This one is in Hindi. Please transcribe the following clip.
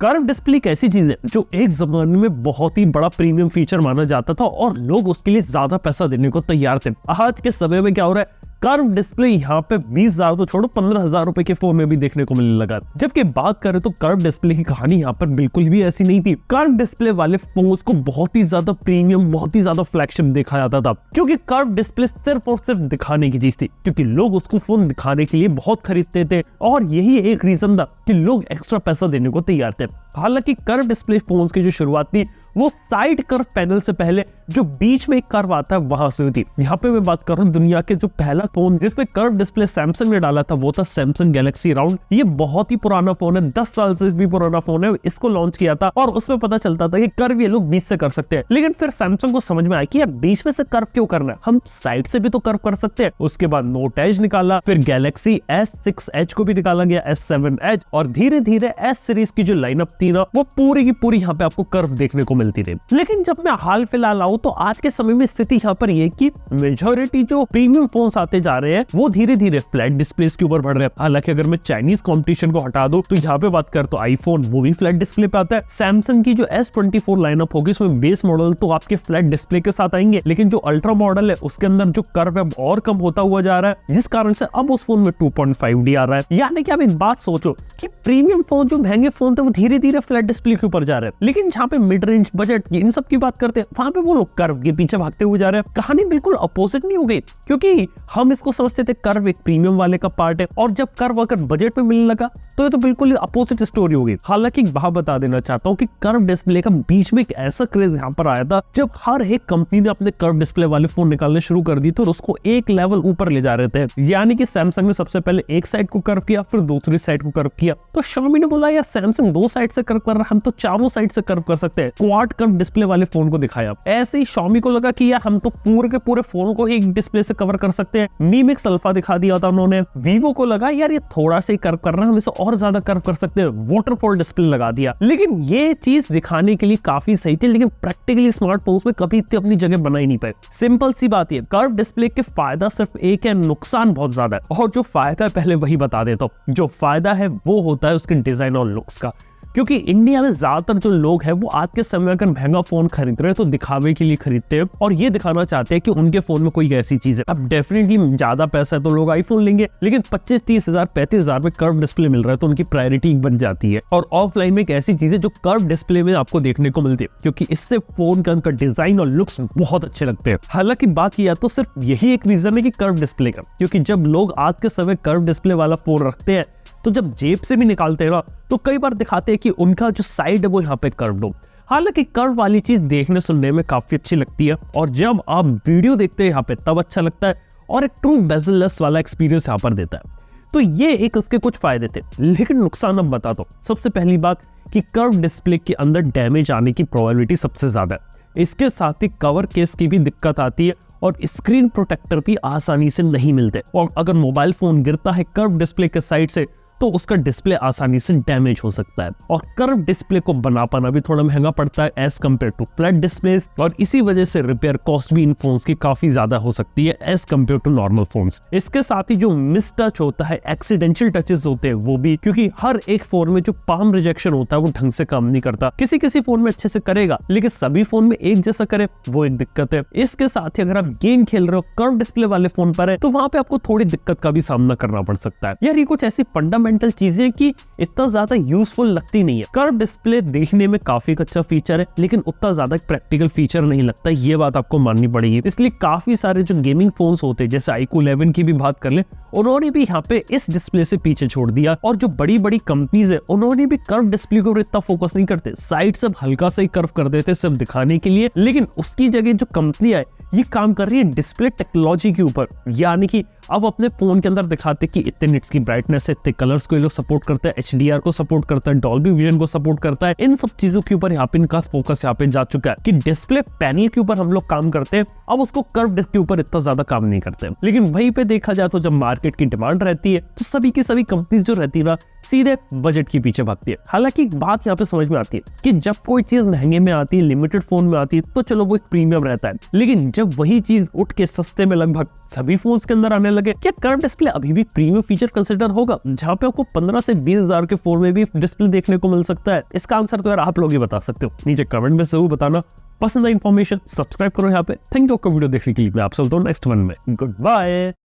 कर्व डिस्प्ले एक ऐसी चीज है जो एक जमाने में बहुत ही बड़ा प्रीमियम फीचर माना जाता था और लोग उसके लिए ज्यादा पैसा देने को तैयार थे। आज के समय में क्या हो रहा है, कर्व डिस्प्ले यहाँ पे 20,000 तो छोड़ो 15,000 रुपए के फोन में भी देखने को मिलने लगा। जबकि बात करें तो कर्व डिस्प्ले की कहानी यहाँ पर बिल्कुल भी ऐसी नहीं थी। कर्व डिस्प्ले वाले फोन को बहुत ही ज्यादा प्रीमियम, बहुत ही ज्यादा फ्लैगशिप देखा जाता था, क्योंकि कर्व डिस्प्ले सिर्फ और सिर्फ दिखाने की चीज थी, क्योंकि लोग उसको फोन दिखाने के लिए बहुत खरीदते थे और यही एक रीजन था कि लोग एक्स्ट्रा पैसा देने को तैयार थे। हालांकि कर्व डिस्प्ले फोन्स की जो शुरुआत थी वो साइड कर्व पैनल से पहले जो बीच में एक कर्व आता है वहां से हुई थी। यहाँ पे मैं बात कर रहा हूँ दुनिया के जो पहला फोन जिसपे कर्व डिस्प्ले सैमसंग ने डाला था वो था सैमसंग गैलेक्सी राउंड। ये बहुत ही पुराना फोन है, 10 साल से भी पुराना फोन है। इसको लॉन्च किया था और उसमें पता चलता था कि कर्व ये लोग बीच से कर सकते हैं, लेकिन फिर सैमसंग को समझ में आया कि यार बीच में से कर्व क्यों करना है, हम साइड से भी तो कर्व कर सकते हैं। उसके बाद नोट एज निकाला, फिर गैलेक्सी S6 Edge को भी निकाला गया, S7 Edge, और धीरे धीरे S सीरीज की जो लाइनअप थी ना वो पूरी की पूरी यहाँ पे आपको कर्व देखने को मिलती थी। लेकिन जब मैं हाल फिलहाल आऊं तो आज के समय में स्थिति यहाँ पर ये कि मेजॉरिटी जो प्रीमियम फोन्स आते जा रहे हैं वो धीरे धीरे फ्लैट डिस्प्लेस के ऊपर बढ़ रहे हैं। हालांकि अगर मैं चाइनीज कंपटीशन को हटा दूं तो यहाँ पे बात कर तो आईफोन वो भी फ्लैट डिस्प्ले पे आता है। सैमसंग की जो S24 लाइनअप होगी उसमें बेस मॉडल तो आपके फ्लैट डिस्प्ले के साथ आएंगे, लेकिन जो अल्ट्रा मॉडल है उसके अंदर जो कर्व है और कम होता हुआ जा रहा है, जिस कारण से अब उस फोन में 2.5D आ रहा है। यानी कि आप एक बात सोचो कि प्रीमियम फोन, जो महंगे फोन थे वो धीरे धीरे फ्लैट डिस्प्ले के ऊपर जा रहे हैं, लेकिन जहाँ पे मिड रेंज बजट इन सब की बात करते हैं वहां पे वो लोग कर्व के पीछे भागते हुए जा रहे हैं। कहानी बिल्कुल अपोजिट नहीं हो गई, क्योंकि हम इसको समझते थे कर्व एक प्रीमियम वाले का पार्ट है और जब कर्व अगर बजट में मिलने लगा तो ये तो बिल्कुल अपोजिट स्टोरी हो गई। हालांकि वहां बता देना चाहता हूँ कि कर्व डिस्प्ले का बीच में एक ऐसा क्रेज यहाँ पर आया था जब हर एक कंपनी ने अपने कर्व डिस्प्ले वाले फोन निकालने शुरू कर दी तो उसको एक लेवल ऊपर ले जा रहे थे। यानी कि सैमसंग ने सबसे पहले एक साइड को कर्व किया, फिर दूसरी साइड को कर्व किया, तो Xiaomi ने बोला यार सैमसंग दो साइड से कर्व कर रहा है, हम तो चारों साइड से कर्व कर सकते हैं। क्वाड कर्व डिस्प्ले वाले फोन को दिखाया। ऐसे ही Xiaomi को लगा कि यार हम तो पूरे के पूरे फोन को एक डिस्प्ले से कवर कर सकते हैं। Mi Mix Alpha दिखा दिया था उन्होंने। Vivo को लगा यार ये थोड़ा सा ही कर्व कर रहा है, हम इसे और ज्यादा कर्व कर सकते हैं, वाटरफॉल डिस्प्ले लगा दिया। लेकिन ये चीज दिखाने के लिए काफी सही थी, लेकिन प्रैक्टिकली स्मार्टफोन्स में कभी इतनी अपनी जगह बना ही नहीं पाए। सिंपल सी बात है, कर्व डिस्प्ले के फायदा सिर्फ एक है, नुकसान बहुत ज्यादा है। और जो फायदा है पहले वही बता देता हूं। जो फायदा है वो होता है उसके डिजाइन और लुक्स का, क्योंकि इंडिया में ज्यादातर जो लोग हैं वो आज के समय अगर महंगा फोन खरीद रहे हैं तो दिखावे के लिए खरीदते हैं और ये दिखाना चाहते हैं कि उनके फोन में कोई ऐसी चीज है। अब डेफिनेटली ज्यादा पैसा है तो लोग आईफोन लेंगे, लेकिन 25-30,000 35,000 में कर्व डिस्प्ले मिल रहा है तो उनकी प्रायोरिटी बन जाती है। और ऑफलाइन में एक ऐसी चीज है जो कर्व डिस्प्ले में आपको देखने को मिलती है, क्योंकि इससे फोन का उनका डिजाइन और लुक्स बहुत अच्छे लगते हैं। हालांकि बात किया तो सिर्फ यही एक रीजन है कि कर्व डिस्प्ले का, क्योंकि जब लोग आज के समय कर्व डिस्प्ले वाला फोन रखते हैं तो जब जेब से भी निकालते हैं ना तो कई बार दिखाते हैं कि उनका जो साइड है वो यहाँ पे कर्व्ड हो। हालांकि कर्व वाली चीज देखने सुनने में काफी अच्छी लगती है और जब आप वीडियो देखते हैं यहाँ पे तब अच्छा लगता है और एक ट्रू बेजललेस वाला एक्सपीरियंस यहाँ पर देता है। तो ये एक उसके कुछ फायदे थे, लेकिन नुकसान अब बताता हूँ। सबसे पहली बात कि कर्व डिस्प्ले के अंदर डैमेज आने की प्रोबेबिलिटी सबसे ज्यादा है। इसके साथ ही कवर केस की भी दिक्कत आती है और स्क्रीन प्रोटेक्टर भी आसानी से नहीं मिलते, और अगर मोबाइल फोन गिरता है कर्व डिस्प्ले के साइड से तो उसका डिस्प्ले आसानी से डैमेज हो सकता है। और कर्व डिस्प्ले को बना पाना भी थोड़ा महंगा पड़ता है as compare to flat display, और इसी वजह से रिपेयर कॉस्ट भी इन फोन्स की काफी ज्यादा हो सकती है as compare to normal phones. इसके साथ ही जो मिस टच होता है, एक्सीडेंशियल टचेस होते हैं वो भी, क्योंकि हर एक फोन में जो पाम रिजेक्शन होता है वो ढंग से काम नहीं करता। किसी किसी फोन में अच्छे से करेगा, लेकिन सभी फोन में एक जैसा करे वो एक दिक्कत है। इसके साथ ही अगर आप गेम खेल रहे हो कर्व डिस्प्ले वाले फोन पर है तो वहां पे आपको थोड़ी दिक्कत का भी सामना करना पड़ सकता है। यार ये कुछ ऐसी फंडामेंटल चीजें कि इतना ज्यादा यूजफुल लगती नहीं है। कर्व डिस्प्ले देखने में काफी अच्छा फीचर है, लेकिन उतना ज्यादा प्रैक्टिकल फीचर नहीं लगता, ये बात आपको माननी पड़ेगी। इसलिए काफी सारे जो गेमिंग फोन्स होते हैं, जैसे iQOO 11 की भी बात कर ले, उन्होंने भी यहाँ पे इस डिस्प्ले से पीछे छोड़ दिया। और जो बड़ी बड़ी कंपनीज है उन्होंने भी कर्व डिस्प्ले को इतना फोकस नहीं करते, साइड से हल्का सा ही कर्व कर देते सिर्फ दिखाने के लिए। लेकिन उसकी जगह जो कंपनी है ये काम कर रही है डिस्प्ले टेक्नोलॉजी के ऊपर, यानी कि अब अपने फोन के अंदर दिखाते कि इतने निट्स की ब्राइटनेस है, इतने कलर्स को ये लोग सपोर्ट करता है, HDR को सपोर्ट करता है, डॉल्बी विजन को सपोर्ट करता है। इन सब चीजों के ऊपर यहाँ पे इनका फोकस यहाँ पे जा चुका है कि डिस्प्ले पैनल के ऊपर हम लोग काम करते हैं, अब उसको कर्व डिस्क के ऊपर इतना ज्यादा काम नहीं करते। लेकिन वहीं पे देखा जाए तो जब मार्केट की डिमांड रहती है तो सभी की सभी कंपनीज जो रहती है ना सीधे बजट के पीछे भागती है। हालांकि एक बात यहाँ पे समझ में आती है कि जब कोई चीज महंगे में आती है, लिमिटेड फोन में आती है, तो चलो वो एक प्रीमियम रहता है, लेकिन जब वही चीज उठ के सस्ते में लगभग सभी फोन्स के अंदर आने लगे, क्या कर्व डिस्प्ले अभी भी प्रीमियम फीचर कंसिडर होगा, जहाँ पे आपको 15 से 20 हजार के फोन में भी डिस्प्ले देखने को मिल सकता है? इसका आंसर तो यार आप लोग ही बता सकते हो, नीचे कमेंट में जरूर बताना। पसंद है इन्फॉर्मेशन, सब्सक्राइब करो यहाँ पे। थैंक यू आपको वीडियो देखने के लिए। मैं आप चलता हूँ नेक्स्ट वन में। Good bye.